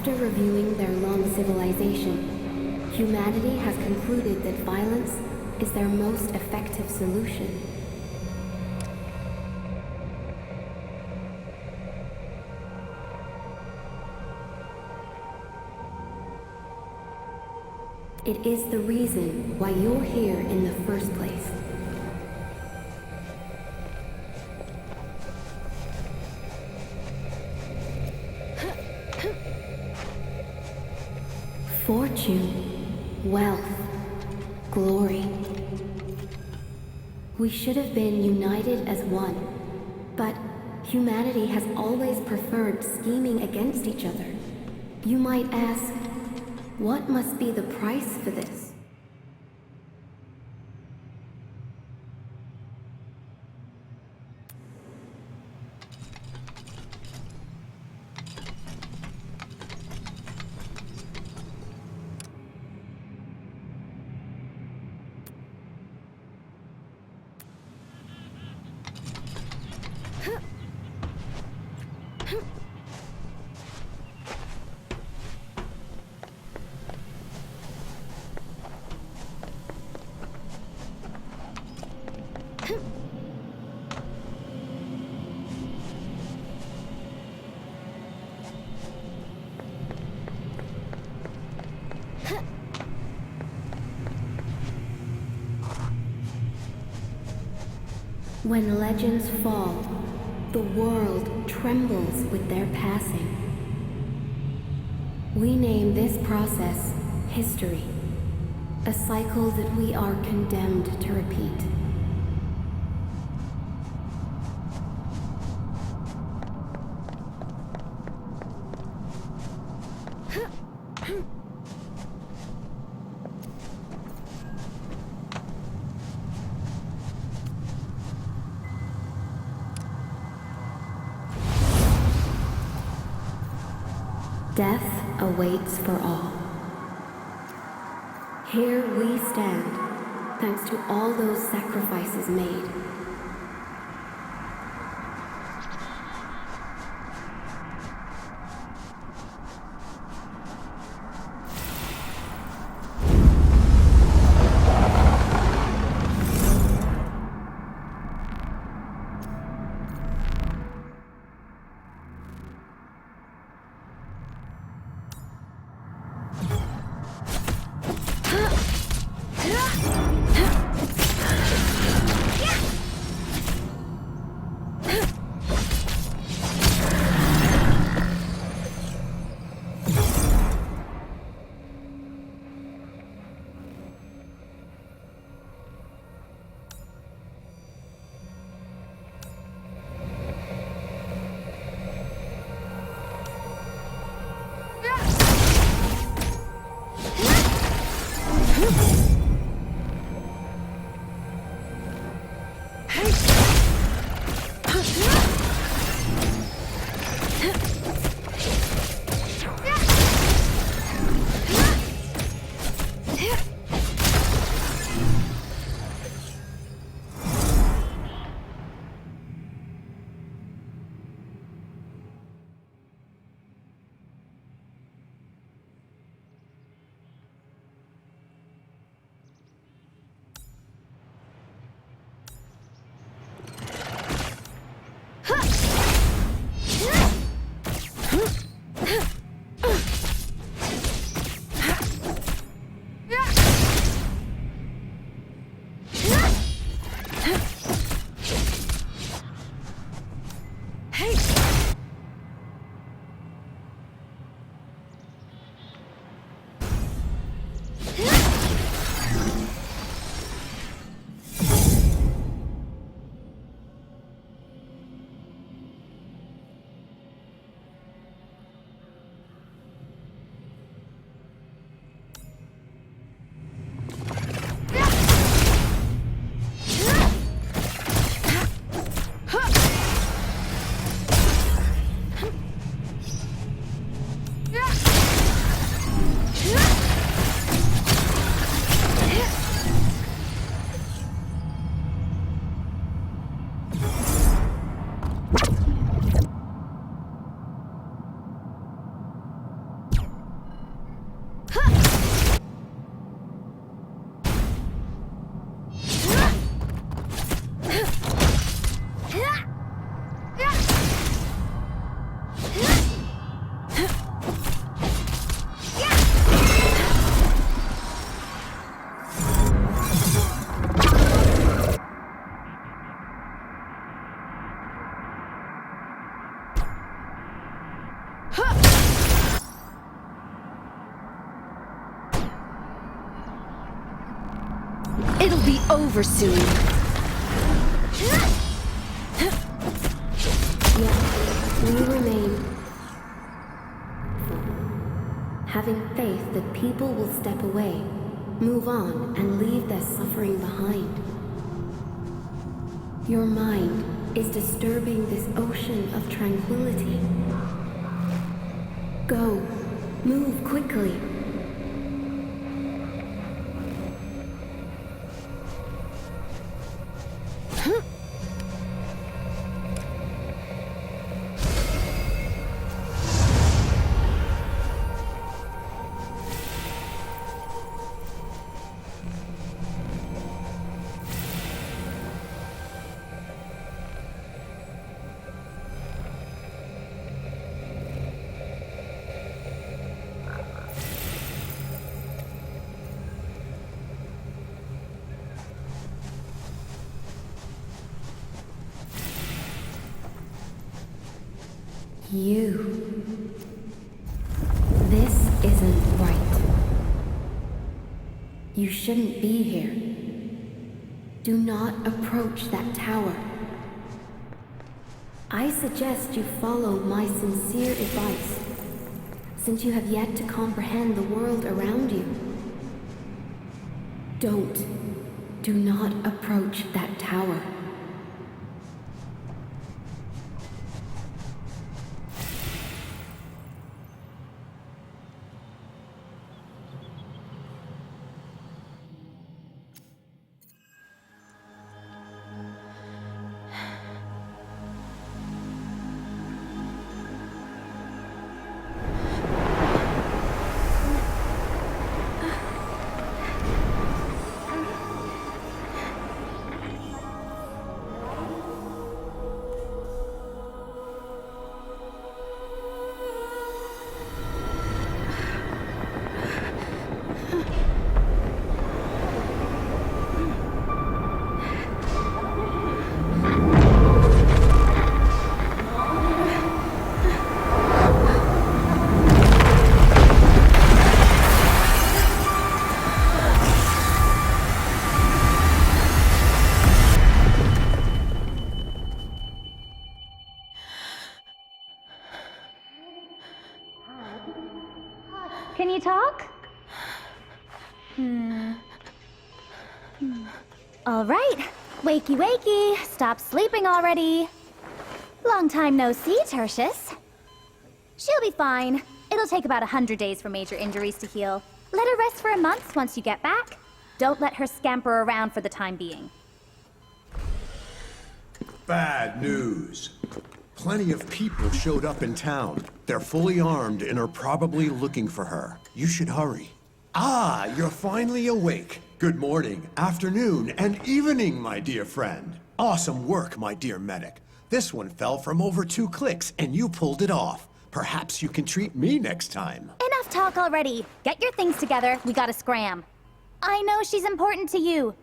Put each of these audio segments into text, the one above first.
After reviewing their long civilization, humanity has concluded that violence is their most effective solution. It is the reason why you're here in the first place. Fortune, wealth, glory. We should have been united as one, but humanity has always preferred scheming against each other. You might ask, what must be the price for this? When legends fall, the world trembles with their passing. We name this process history, a cycle that we are condemned to repeat. Death awaits for all. Here we stand, thanks to all those sacrifices made. It'll be over soon. Yet, we remain having faith that people will step away, move on, and leave their suffering behind. Your mind is disturbing this ocean of tranquility. Go. Move quickly. You. This isn't right. You shouldn't be here. Do not approach that tower. I suggest you follow my sincere advice, since you have yet to comprehend the world around you. Do not approach that tower. Can you talk? All right. Wakey, wakey. Stop sleeping already. Long time no see, Tertius. She'll be fine. It'll take about 100 days for major injuries to heal. Let her rest for a month once you get back. Don't let her scamper around for the time being. Bad news. Plenty of people showed up in town. They're fully armed and are probably looking for her. You should hurry. Ah, you're finally awake. Good morning, afternoon, and evening, my dear friend. Awesome work, my dear medic. This one fell from over 2 clicks, and you pulled it off. Perhaps you can treat me next time. Enough talk already. Get your things together. We gotta scram. I know she's important to you,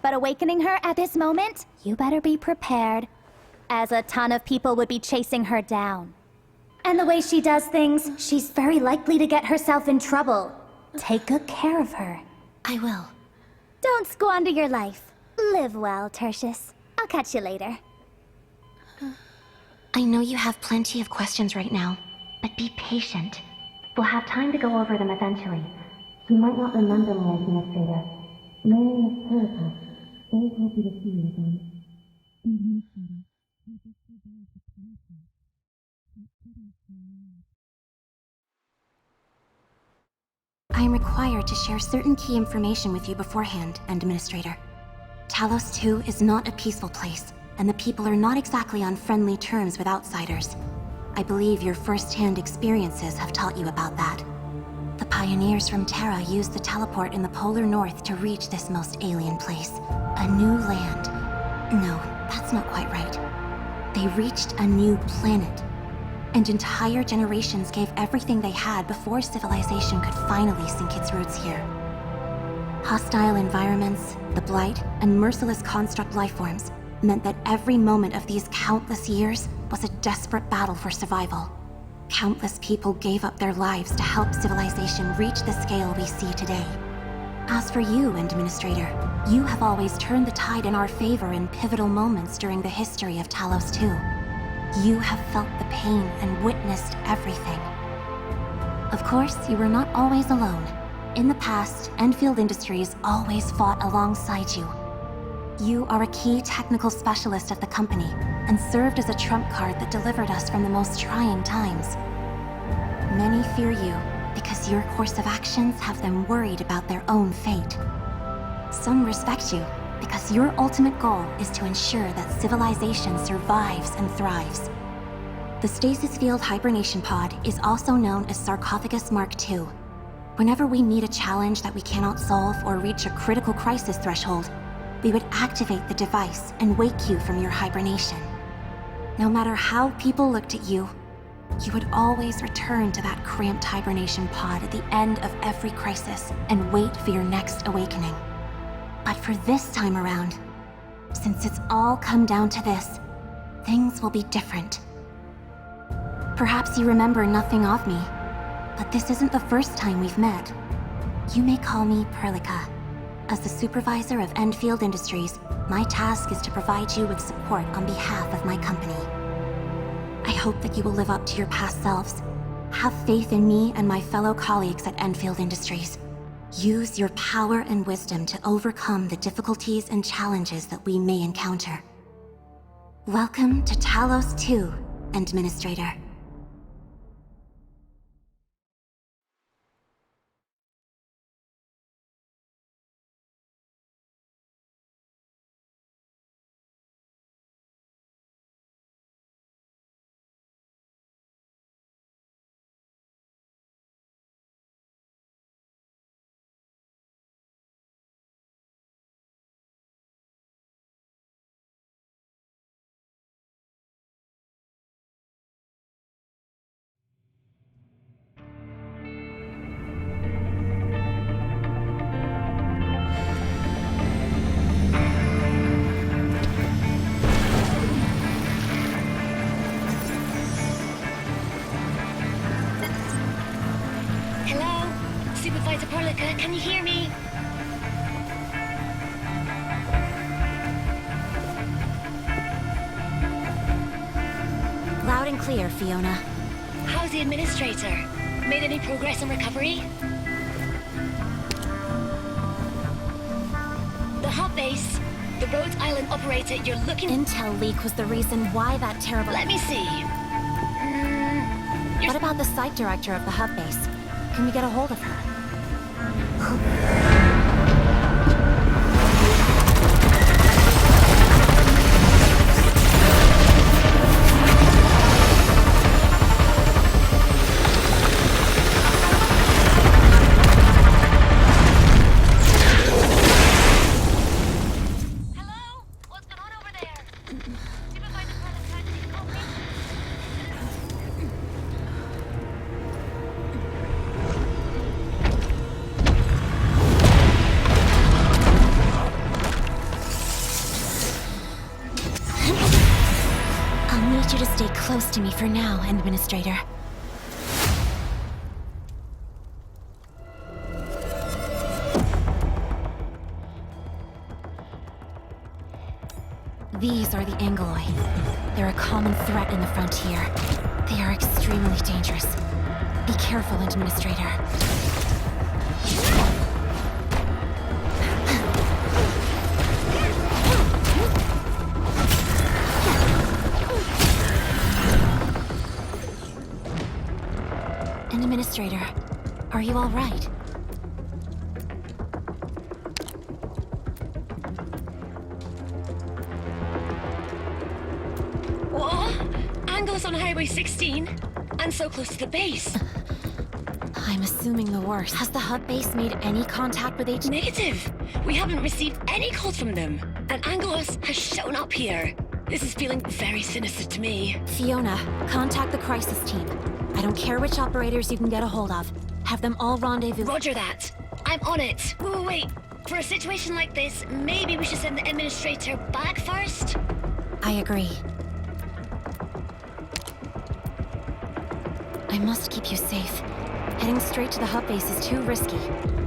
but awakening her at this moment, you better be prepared, as a ton of people would be chasing her down. And the way she does things, she's very likely to get herself in trouble. Take good care of her. I will. Don't squander your life. Live well, Tertius. I'll catch you later. I know you have plenty of questions right now, but be patient. We'll have time to go over them eventually. You might not remember me, Administrator. My name is Teresa. Very happy to see you again. I am required to share certain key information with you beforehand, Administrator. Talos 2 is not a peaceful place, and the people are not exactly on friendly terms with outsiders. I believe your first-hand experiences have taught you about that. The pioneers from Terra used the teleport in the polar north to reach this most alien place. A new land. No, that's not quite right. They reached a new planet. And entire generations gave everything they had before civilization could finally sink its roots here. Hostile environments, the blight, and merciless construct lifeforms meant that every moment of these countless years was a desperate battle for survival. Countless people gave up their lives to help civilization reach the scale we see today. As for you, Administrator, you have always turned the tide in our favor in pivotal moments during the history of Talos 2. You have felt the pain and witnessed everything. Of course, you were not always alone. In the past, Endfield Industries always fought alongside you. You are a key technical specialist at the company, and served as a trump card that delivered us from the most trying times. Many fear you, because your course of actions have them worried about their own fate. Some respect you, because your ultimate goal is to ensure that civilization survives and thrives. The stasis field hibernation pod is also known as Sarcophagus Mark II. Whenever we meet a challenge that we cannot solve or reach a critical crisis threshold, we would activate the device and wake you from your hibernation. No matter how people looked at you, you would always return to that cramped hibernation pod at the end of every crisis and wait for your next awakening. But for this time around, since it's all come down to this, things will be different. Perhaps you remember nothing of me, but this isn't the first time we've met. You may call me Perlica. As the supervisor of Endfield Industries, my task is to provide you with support on behalf of my company. I hope that you will live up to your past selves. Have faith in me and my fellow colleagues at Endfield Industries. Use your power and wisdom to overcome the difficulties and challenges that we may encounter. Welcome to Talos 2, Administrator. Supervisor Perlica, can you hear me? Loud and clear, Fiona. How's the administrator? Made any progress on recovery? The hub base. The Rhodes Island operator you're looking... Intel leak was the reason why that terrible... Let me see. What about the site director of the hub base? Can we get a hold of her? Stay close to me for now, Administrator. These are the Angoloi. They're a common threat in the frontier. They are extremely dangerous. Be careful, Administrator. Administrator, are you all right? What? Angles on Highway 16? And so close to the base. I'm assuming the worst. Has the hub base made any contact with H? Negative. We haven't received any calls from them. And Angelos has shown up here. This is feeling very sinister to me. Fiona, contact the crisis team. I don't care which operators you can get a hold of. Have them all rendezvous. Roger that. I'm on it. Wait. For a situation like this, maybe we should send the administrator back first? I agree. I must keep you safe. Heading straight to the hub base is too risky.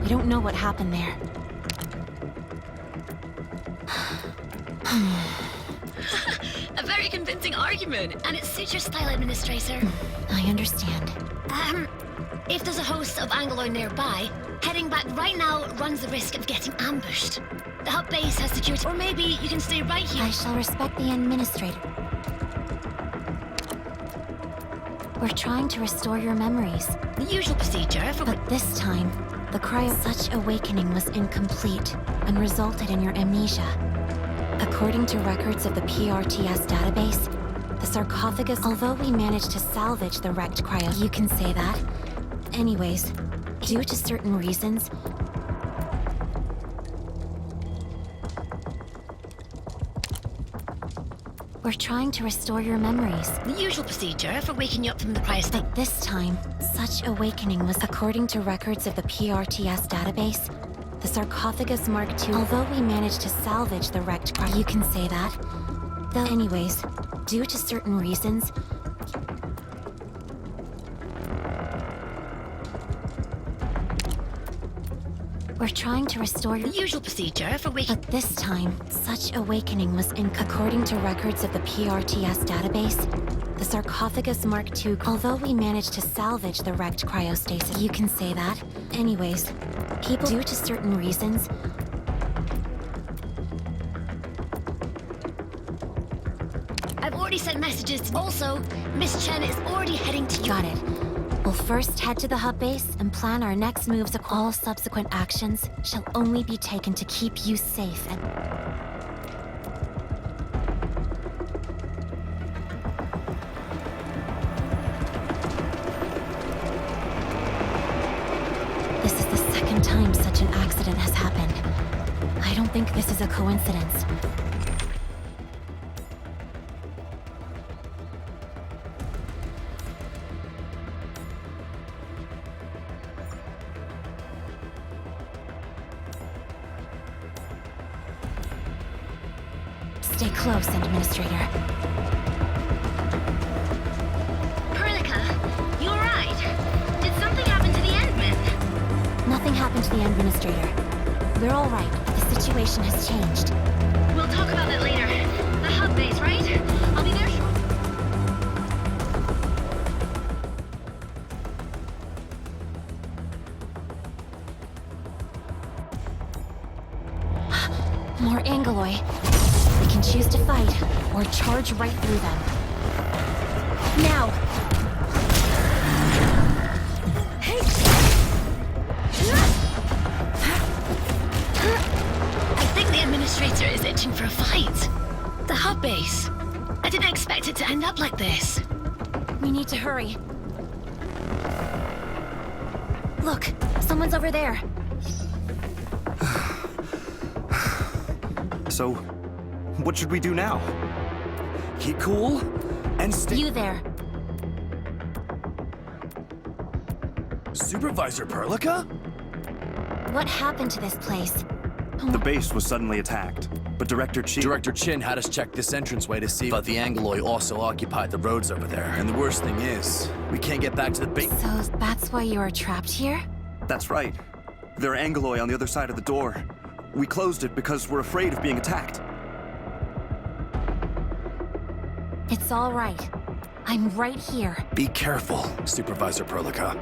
We don't know what happened there. A very convincing argument, and it suits your style, Administrator. I understand. If there's a host of Angloy nearby, heading back right now runs the risk of getting ambushed. The hub base has security, or maybe you can stay right here. I shall respect the Administrator. We're trying to restore your memories. The usual procedure for... But this time, the cry of such awakening was incomplete and resulted in your amnesia. According to records of the PRTS database, the sarcophagus, although we managed to salvage the wrecked cryo, you can say that. Anyways, due to certain reasons, we're trying to restore your memories. The usual procedure for waking you up from the cryostat. But this time, such awakening was according to records of the PRTS database. The sarcophagus Mark II, although we managed to salvage the wrecked cryo, you can say that. Though, anyways, due to certain reasons, we're trying to restore The usual procedure for waking... But this time, such awakening was according to records of the PRTS database. The sarcophagus Mark II, although we managed to salvage the wrecked cryostasis, you can say that. Anyways, people, due to certain reasons, I've already sent messages. Also, Miss Chen is already heading to you. got it. We'll first head to the hub base and plan our next moves. All subsequent actions shall only be taken to keep you safe and... This is the second time such an accident has happened. I don't think this is a coincidence. Stay close, Administrator. Perlica, you alright? Did something happen to the Endman? Nothing happened to the Administrator. We're all right. The situation has changed. We'll talk about that later. The hub base, right? I'll be there shortly. More Angloy. We can choose to fight, or charge right through them. Now! I think the Administrator is itching for a fight. The hub base. I didn't expect it to end up like this. We need to hurry. Look, someone's over there. So, what should we do now? Keep cool and stay. You there. Supervisor Perlica? What happened to this place? The base was suddenly attacked, but Director Chin had us check this entranceway to see, but the Angloy also occupied the roads over there. And the worst thing is, we can't get back to the base. So that's why you are trapped here? That's right. There are Angloy on the other side of the door. We closed it because we're afraid of being attacked. It's all right. I'm right here. Be careful, Supervisor Perlica.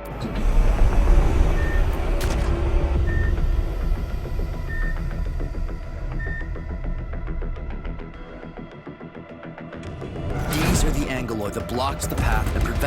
These are the Angloy that blocks the path and prevents